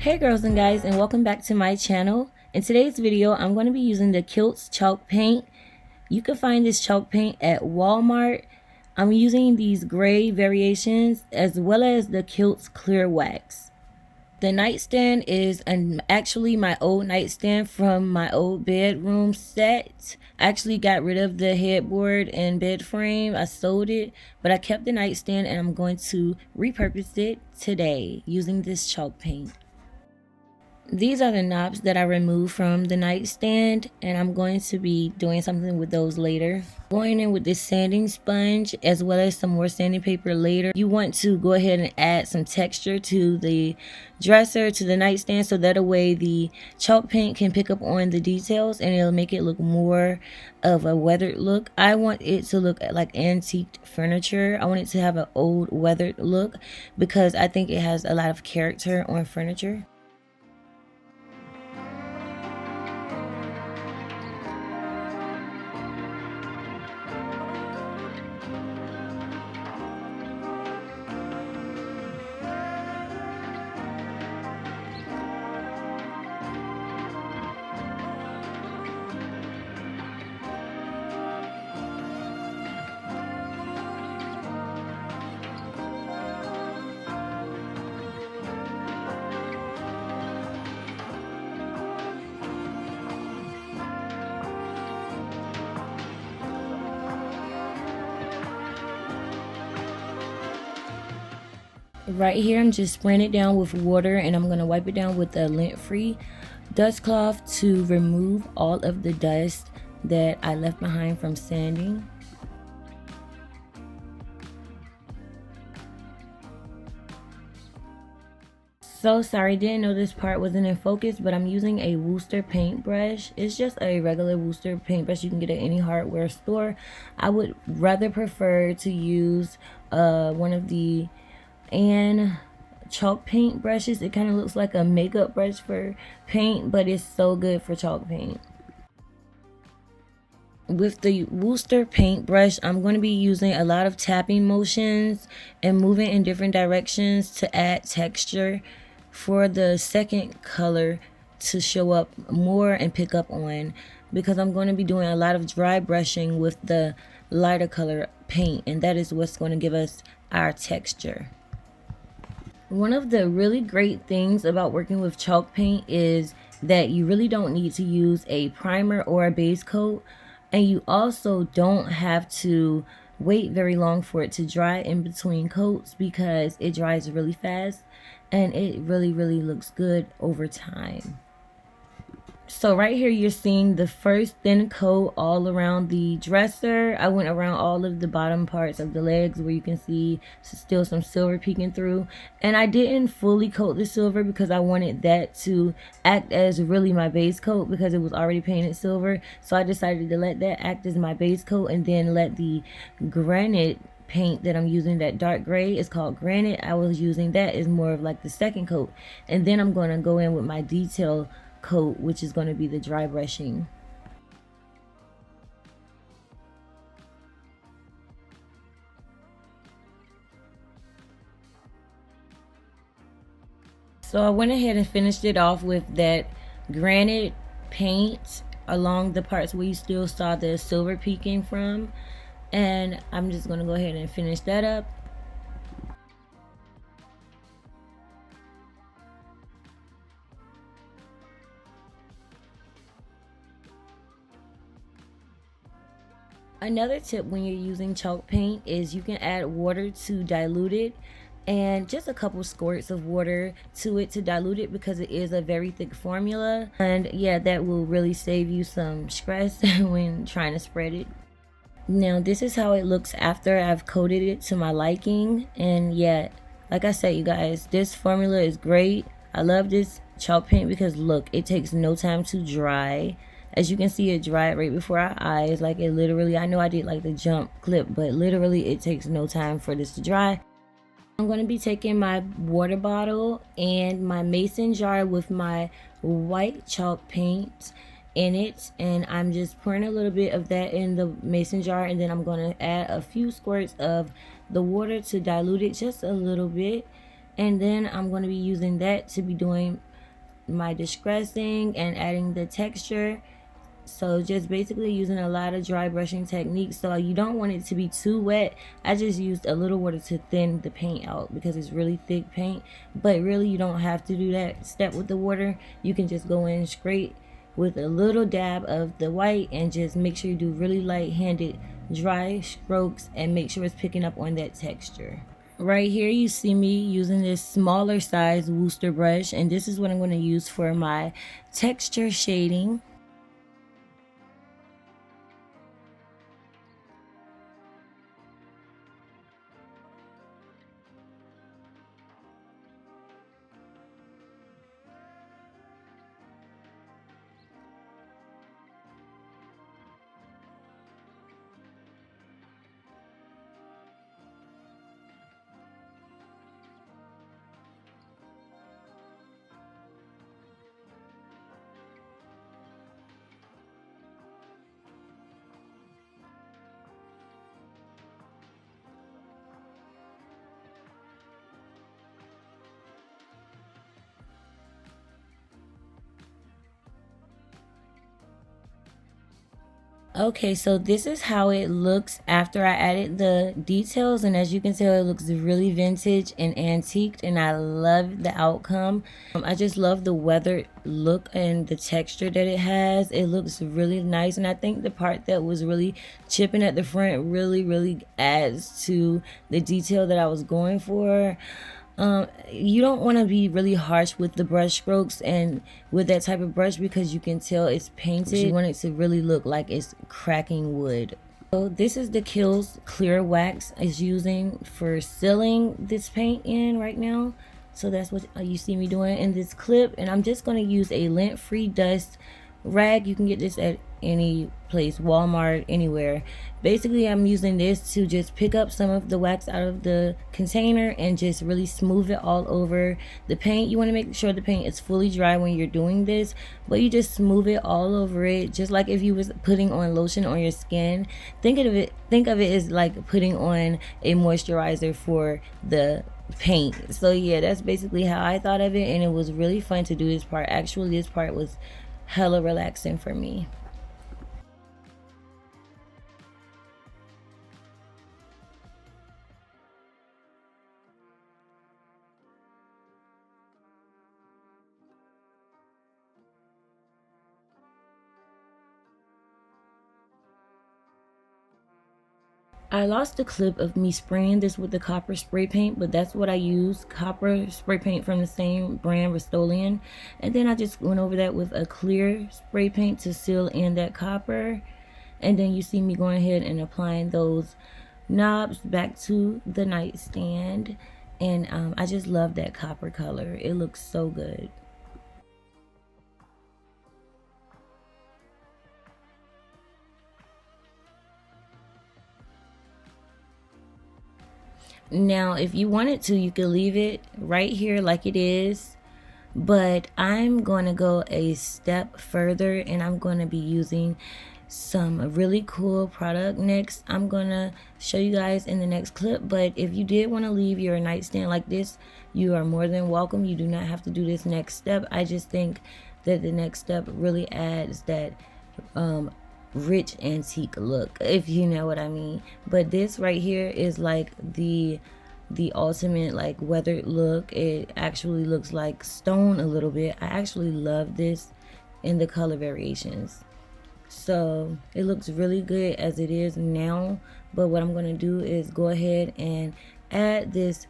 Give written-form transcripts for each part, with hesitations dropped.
Hey girls and guys, and welcome back to my channel. In today's video I'm going to be using the Kilts chalk paint. You can find this chalk paint at Walmart. I'm using these gray variations as well as the Kilts clear wax. The nightstand is actually my old nightstand from my old bedroom set. I actually got rid of the headboard and bed frame. I sold it, but I kept the nightstand and I'm going to repurpose it today using this chalk paint. These are the knobs that I removed from the nightstand, and I'm going to be doing something with those later. Going in with this sanding sponge as well as some more sanding paper later. You want to go ahead and add some texture to the dresser, to the nightstand, so that way the chalk paint can pick up on the details and it'll make it look more of a weathered look. I want it to look like antique furniture. I want it to have an old weathered look because I think it has a lot of character on furniture. Right here I'm just spraying it down with water, and I'm going to wipe it down with a lint-free dust cloth to remove all of the dust that I left behind from sanding. So sorry, didn't know this part wasn't in focus, but I'm using a Worcester paintbrush. It's just a regular Worcester paintbrush you can get at any hardware store. I would rather prefer to use one of the chalk paint brushes. It kind of looks like a makeup brush for paint, but it's so good for chalk paint. With the Worcester paintbrush, I'm going to be using a lot of tapping motions and moving in different directions to add texture for the second color to show up more and pick up on, because I'm going to be doing a lot of dry brushing with the lighter color paint, and that is what's going to give us our texture. One of the really great things about working with chalk paint is that you really don't need to use a primer or a base coat, and you also don't have to wait very long for it to dry in between coats, because it dries really fast and it really looks good over time. So right here you're seeing the first thin coat all around the dresser. I went around all of the bottom parts of the legs where you can see still some silver peeking through, and I didn't fully coat the silver because I wanted that to act as really my base coat because it was already painted silver. So I decided to let that act as my base coat and then let the granite paint that I'm using, that dark gray, is called granite. I was using that as more of like the second coat, and then I'm going to go in with my detail coat, which is going to be the dry brushing. So I went ahead and finished it off with that granite paint along the parts where you still saw the silver peeking from, and I'm just going to go ahead and finish that up. Another tip when you're using chalk paint is you can add water to dilute it, and just a couple squirts of water to it to dilute it, because it is a very thick formula, and yeah, that will really save you some stress when trying to spread it. Now this is how it looks after I've coated it to my liking, and yeah, like I said, you guys, this formula is great. I love this chalk paint because look, it takes no time to dry. As you can see, it dried right before our eyes. Like, it literally, I know I did like the jump clip, but literally it takes no time for this to dry. I'm going to be taking my water bottle and my mason jar with my white chalk paint in it, and I'm just pouring a little bit of that in the mason jar, and then I'm going to add a few squirts of the water to dilute it just a little bit, and then I'm going to be using that to be doing my distressing and adding the texture. So just basically using a lot of dry brushing techniques. So you don't want it to be too wet. I just used a little water to thin the paint out because it's really thick paint. But really you don't have to do that step with the water. You can just go in straight with a little dab of the white and just make sure you do really light-handed dry strokes and make sure it's picking up on that texture. Right here you see me using this smaller size Wooster brush, and this is what I'm going to use for my texture shading. Okay, so this is how it looks after I added the details, and as you can tell, it looks really vintage and antiqued, and I love the outcome. I just love the weathered look and the texture that it has. It looks really nice, and I think the part that was really chipping at the front really adds to the detail that I was going for. You don't want to be really harsh with the brush strokes and with that type of brush because you can tell it's painted. You want it to really look like it's cracking wood. So this is the Kiehl's clear wax is using for sealing this paint in right now. So that's what you see me doing in this clip, and I'm just going to use a lint-free dust rag. You can get this at any place, Walmart, anywhere. Basically I'm using this to just pick up some of the wax out of the container and just really smooth it all over the paint. You want to make sure the paint is fully dry when you're doing this, but you just smooth it all over it, just like if you was putting on lotion on your skin. Think of it as like putting on a moisturizer for the paint. So yeah, that's basically how I thought of it, and it was really fun to do this part. Actually, this part was hella relaxing for me. I lost a clip of me spraying this with the copper spray paint, but that's what I use, copper spray paint from the same brand, Rust-Oleum. And then I just went over that with a clear spray paint to seal in that copper. And then you see me going ahead and applying those knobs back to the nightstand. And I just love that copper color. It looks so good. Now, if you wanted to, you could leave it right here like it is, but I'm going to go a step further and I'm going to be using some really cool product next. I'm going to show you guys in the next clip, but if you did want to leave your nightstand like this, you are more than welcome. You do not have to do this next step. I just think that the next step really adds that rich antique look, if you know what I mean. But this right here is like the ultimate like weathered look. It actually looks like stone a little bit. I actually love this in the color variations. So it looks really good as it is now, but what I'm going to do is go ahead and add this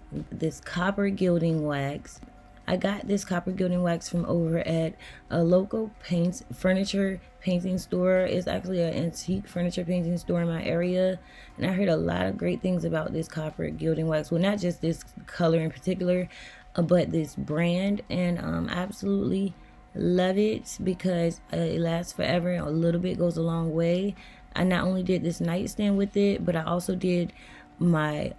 copper gilding wax. I got this copper gilding wax from over at a local furniture painting store. It's actually an antique furniture painting store in my area, and I heard a lot of great things about this copper gilding wax. Well, not just this color in particular, but this brand, and I absolutely love it because it lasts forever. A little bit goes a long way. I not only did this nightstand with it, but I also did my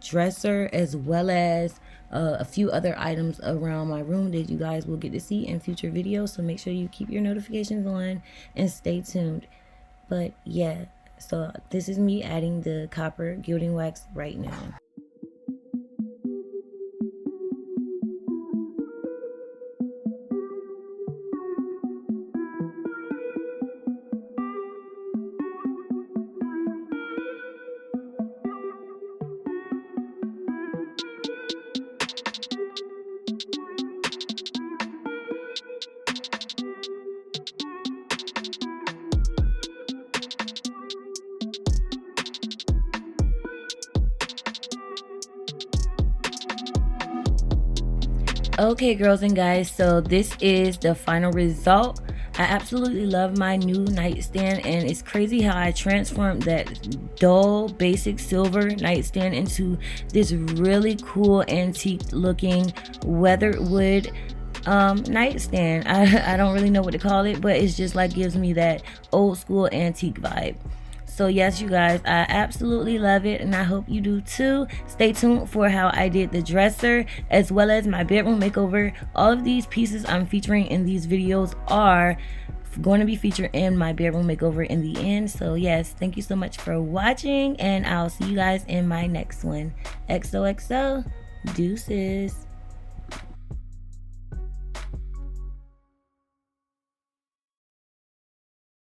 dresser, as well as a few other items around my room that you guys will get to see in future videos. So make sure you keep your notifications on and stay tuned. But yeah, so this is me adding the copper gilding wax right now. Okay, girls and guys, so this is the final result. I absolutely love my new nightstand, and it's crazy how I transformed that dull basic silver nightstand into this really cool antique looking weathered wood nightstand. I don't really know what to call it, but it's just like gives me that old school antique vibe. So yes, you guys, I absolutely love it, and I hope you do too. Stay tuned for how I did the dresser as well as my bedroom makeover. All of these pieces I'm featuring in these videos are going to be featured in my bedroom makeover in the end. So yes, thank you so much for watching, and I'll see you guys in my next one. XOXO, deuces.